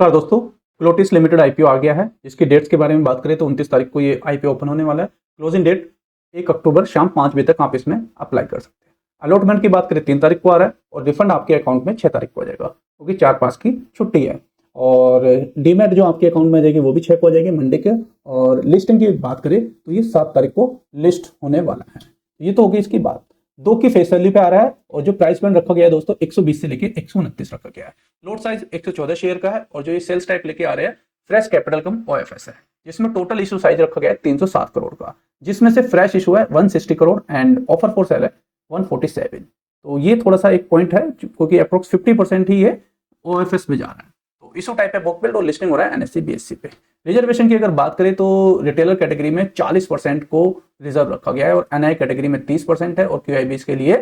नमस्कार दोस्तों, क्लोटिस limited IPO आ गया है। जिसकी डेट्स के बारे में बात करें तो 29 तारीख को ये आईपीओ ओपन होने वाला है। क्लोजिंग डेट 1 अक्टूबर शाम 5 बजे तक आप इसमें अप्लाई कर सकते हैं। अलॉटमेंट की बात करें 3 तारीख को आ रहा है और रिफंड आपके अकाउंट में 6 तारीख को आ जाएगा, क्योंकि 4-5 की छुट्टी है। और डीमैट जो आपके अकाउंट में आ जाएगी वो भी 6 को आ जाएगी मंडे के। और लिस्टिंग की बात करें तो ये 7 तारीख को लिस्ट होने वाला है। ये तो होगी इसकी बात। 2 की फेस वैल्यू पे आ रहा है और जो प्राइस बैंड रखा गया है दोस्तों 120 से लेके 129 रखा गया है। लोट साइज 114 शेयर का है और जो ये सेल्स टाइप लेके आ रहे हैं फ्रेश कैपिटल कम ओएफएस है, जिसमें टोटल इशू साइज रखा गया है 307 करोड़ का, जिसमें से फ्रेश इशू है 160 crore and offer for sale है 147। तो ये थोड़ा सा एक पॉइंट है क्योंकि अप्रोक्स 50% ही ये ओएफएस में जा रहा है। तो इशू टाइप है बुक बिल्ड और लिस्टिंग हो रहा है एनएससी बीएससी पे। रिजर्वेशन की अगर बात करें तो रिटेलर कैटेगरी में 40% को रिजर्व रखा गया है और एनआई कैटेगरी में 30% है और क्यूआईबीज के लिए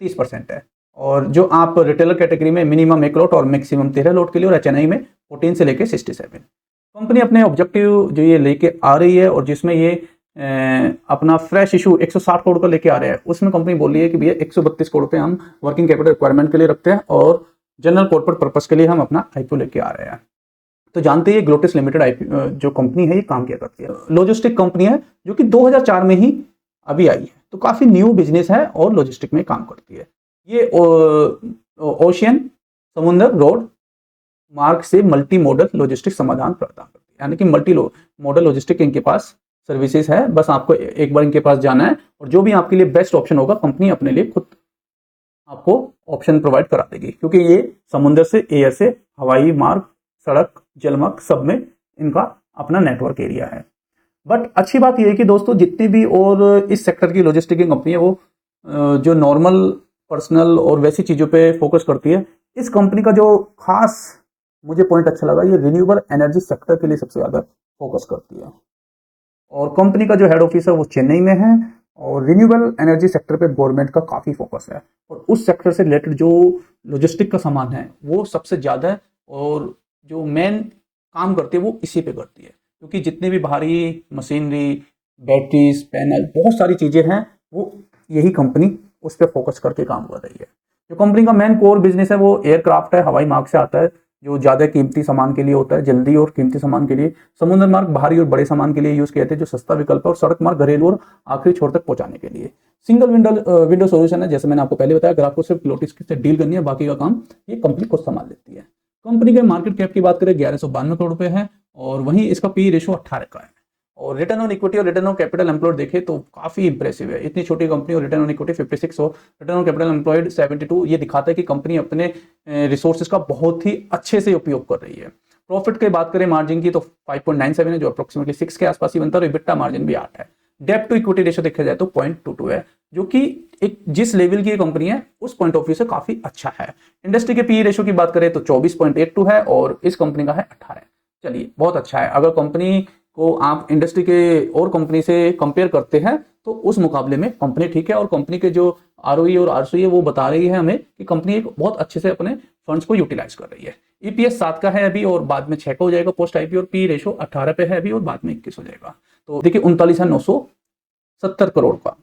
30% है। और जो आप रिटेलर कैटेगरी में मिनिमम 1 लोट और मैक्सिमम 13 लोट के लिए और एचएनआई में 14 से लेके 67। कंपनी अपने ऑब्जेक्टिव जो ये लेके आ रही है और जिसमें ये अपना फ्रेश इशू 160 करोड़ का लेके आ रहे हैं, उसमें कंपनी बोल रही है कि भैया 132 करोड़ पे हम वर्किंग कैपिटल रिक्वायरमेंट के लिए रखते हैं और जनरल कॉर्पोरेट पर्पस के लिए हम अपना आईपीओ लेके आ रहे हैं। तो जानते हैं ग्लोटिस लिमिटेड आईपीओ जो कंपनी है ये काम क्या करती है। लॉजिस्टिक कंपनी है जो कि 2004 में ही अभी आई है, तो काफी न्यू बिजनेस है और लॉजिस्टिक में काम करती है। ये ओशियन समुद्र रोड मार्ग से मल्टी मॉडल लॉजिस्टिक समाधान प्रदान करती है, यानी कि मल्टी मॉडल लॉजिस्टिक इनके पास सर्विसेज है। बस आपको एक बार इनके पास जाना है और जो भी आपके लिए बेस्ट ऑप्शन होगा कंपनी अपने लिए खुद आपको ऑप्शन प्रोवाइड करा देगी, क्योंकि ये समुद्र से, एयर से, हवाई मार्ग, सड़क, जलमार्ग सब में इनका अपना नेटवर्क एरिया है। बट अच्छी बात यह है कि दोस्तों जितनी भी और इस सेक्टर की लॉजिस्टिक की कंपनी है वो जो नॉर्मल पर्सनल और वैसी चीज़ों पे फोकस करती है। इस कंपनी का जो खास मुझे पॉइंट अच्छा लगा, ये रिन्यूएबल एनर्जी सेक्टर के लिए सबसे ज़्यादा फोकस करती है। और कंपनी का जो हेड ऑफिस है वो चेन्नई में है और रिन्यूएबल एनर्जी सेक्टर पे गवर्नमेंट का काफ़ी फोकस है और उस सेक्टर से रिलेटेड जो लॉजिस्टिक का सामान है वो सबसे ज़्यादा है और जो मेन काम करती है वो इसी पे करती है, क्योंकि जितनी भी भारी मशीनरी, बैटरीज, पैनल, बहुत सारी चीज़ें हैं वो यही कंपनी उस पर फोकस करके काम कर रही है। जो कंपनी का मेन कोर बिजनेस है वो एयरक्राफ्ट है, हवाई मार्ग से आता है जो ज़्यादा कीमती सामान के लिए होता है, जल्दी और कीमती सामान के लिए। समुद्र मार्ग भारी और बड़े सामान के लिए यूज़ किए थे जो सस्ता विकल्प है, और सड़क मार्ग घरेलू और आखिरी छोर तक पहुंचाने के लिए। सिंगल विंडो सोल्यूशन है, जैसे मैंने आपको पहले बताया। अगर आपको सिर्फ लोटिस से डील करनी है, बाकी का काम ये कंपनी खुद संभाल लेती है। कंपनी के मार्केट कैप की बात करें 1192 करोड़ रुपए है और वहीं इसका पी रेशो 18 का है। और रिटर्न ऑन इक्विटी और रिटर्न ऑन कैपिटल एम्प्लॉयड देखे तो काफी इंप्रेसिव है। इतनी छोटी कंपनी और रिटर्न ऑन इक्विटी 56 और रिटर्न ऑन कैपिटल एम्प्लॉयड 72, ये दिखाता है कि कंपनी अपने रिसोर्सेज का बहुत ही अच्छे से उपयोग कर रही है। प्रॉफिट की बात करें मार्जिन की तो 5.97 है, जो अप्रोक्सीमेटली 6 के आसपास ही बनता है और इबिट्टा मार्जिन भी 8 है। डेप्ट टू इक्विटी रेशो देखा जाए तो 0.22 है, जो कि एक जिस लेवल की कंपनी है उस पॉइंट ऑफ व्यू से काफी अच्छा है। इंडस्ट्री के पी रेशो की बात करें तो 24.82 है और इस कंपनी का है 18। चलिए, बहुत अच्छा है। अगर कंपनी को आप इंडस्ट्री के और कंपनी से कंपेयर करते हैं तो उस मुकाबले में कंपनी ठीक है और कंपनी के जो आरओई और आरसीई है वो बता रही है हमें कि कंपनी एक बहुत अच्छे से अपने फंड्स को यूटिलाइज कर रही है। ईपीएस 7 का है अभी और बाद में 6 का हो जाएगा पोस्ट आईपीओ, और पी रेशो 18 पे है अभी और बाद में 21 हो जाएगा। तो देखिए 39,970 करोड़ का,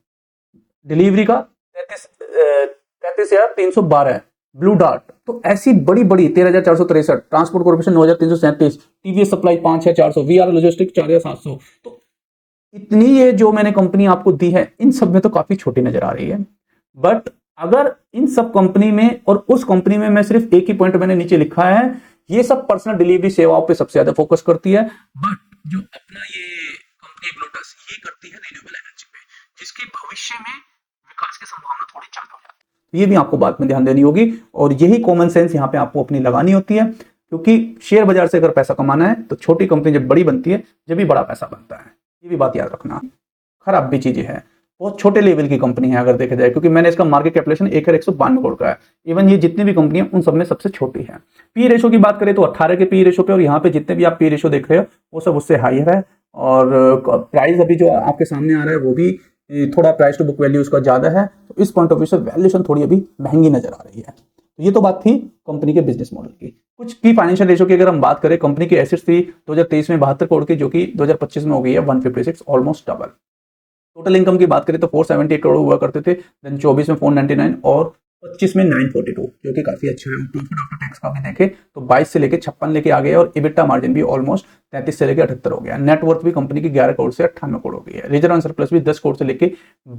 डिलीवरी का 33,312 है, ब्लू डार्ट। तो ऐसी बड़ी बड़ी 13,463, transport corporation 9,337, TVS supply 5,400, VR logistic 4,700। तो इतनी ये जो मैंने कंपनी आपको दी है इन सब में तो काफी छोटी नजर आ रही है। बट अगर इन सब कंपनी में और उस कंपनी में मैं सिर्फ एक ही पॉइंट मैंने नीचे लिखा है, ये सब पर्सनल डिलीवरी सेवाओं पे सबसे ज्यादा फोकस करती है। बट जो अपना ये कंपनी ग्लोटस ये करती है रिन्यूएबल एनर्जी पे, जिसकी भविष्य में विकास की संभावना थोड़ी ज्यादा हो जाती है। ये भी आपको बात में ध्यान देनी होगी और यही कॉमन सेंस यहाँ पे आपको अपनी लगानी होती है, क्योंकि शेयर बाजार से अगर पैसा कमाना है तो छोटी कंपनी जब बड़ी बनती है जब भी बड़ा पैसा बनता है, ये भी बात याद रखना। खराब भी चीजें है, बहुत छोटे लेवल की कंपनी है अगर देखा जाए, क्योंकि मैंने इसका मार्केट कैपिटलेशन 1,192 करोड़ का है। इवन ये जितनी भी कंपनी है उन सब में सबसे छोटी है। पी रेशो की बात करें तो 18 के पी रेशो पे, और यहाँ पे जितने भी आप पी रेशो देख रहे हो वो सब उससे हायर है। और प्राइस अभी जो आपके सामने आ रहा है वो भी थोड़ा प्राइस टू बुक वैल्यू उसका ज्यादा है, तो इस पॉइंट ऑफ व्यू से वैल्यूएशन थोड़ी अभी महंगी नजर आ रही है। तो ये तो बात थी कंपनी के बिजनेस मॉडल की। कुछ की फाइनेंशियल रेशो की अगर हम बात करें, कंपनी की एसेट्स थी 2023 में 72 करोड़ की, जो कि 2025 में हो गई है 156, ऑलमोस्ट डबल। टोटल इनकम की बात करें तो 478 करोड़ हुआ करते थे, देन 24 में 499 और 25 में 942, जो कि काफी अच्छा है। प्रॉफिट आफ्टर टैक्स का भी देखें तो 22 से लेके 56 लेके आ गए, और इबिटा मार्जिन भी ऑलमोस्ट 33 से लेके 78 हो गया। नेटवर्थ भी कंपनी की 11 करोड़ से 98 करोड़ हो गई है। रिजर्व एंड सरप्लस भी 10 करोड़ से लेके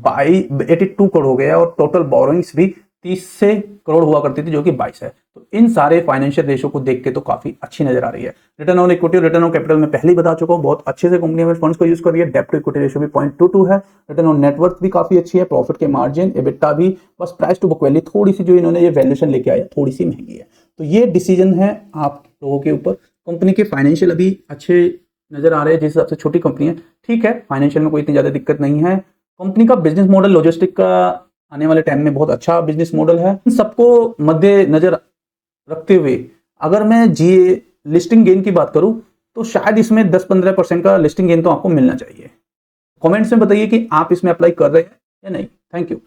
82 करोड़ हो गया, और टोटल बोरोइंग्स भी 30 से करोड़ हुआ करती थी, जो कि 22 है। तो इन सारे फाइनेंशियल रेशो को देख के तो काफी अच्छी नजर आ रही है। रिटर्न ऑन इक्विटी और रिटर्न ऑन कैपिटल में पहले ही बता चुका हूं, बहुत अच्छे से कंपनी में फंड्स को यूज कर रही है। डेब्ट टू इक्विटी रेशो भी 0.22 है। रिटर्न ऑन नेटवर्थ भी काफी अच्छी है। प्रॉफिट के मार्जिन, एबिटा भी, बस प्राइस टू बुक वैल्यू थोड़ी सी जो इन्होंने ये वैल्यूएशन लेके आया थोड़ी सी महंगी है। तो ये डिसीजन है आप लोगों के ऊपर। कंपनी के फाइनेंशियल अभी अच्छे नजर आ रहे हैं, जिस हिसाब से छोटी कंपनी है, ठीक है, फाइनेंशियल में कोई इतनी ज्यादा दिक्कत नहीं है। कंपनी का बिजनेस मॉडल लॉजिस्टिक का आने वाले टाइम में बहुत अच्छा बिजनेस मॉडल है। इन सबको मध्य नजर रखते हुए अगर मैं जी लिस्टिंग गेन की बात करूं तो शायद इसमें 10-15% का लिस्टिंग गेन तो आपको मिलना चाहिए। कमेंट्स में बताइए कि आप इसमें अप्लाई कर रहे हैं या नहीं। Thank you.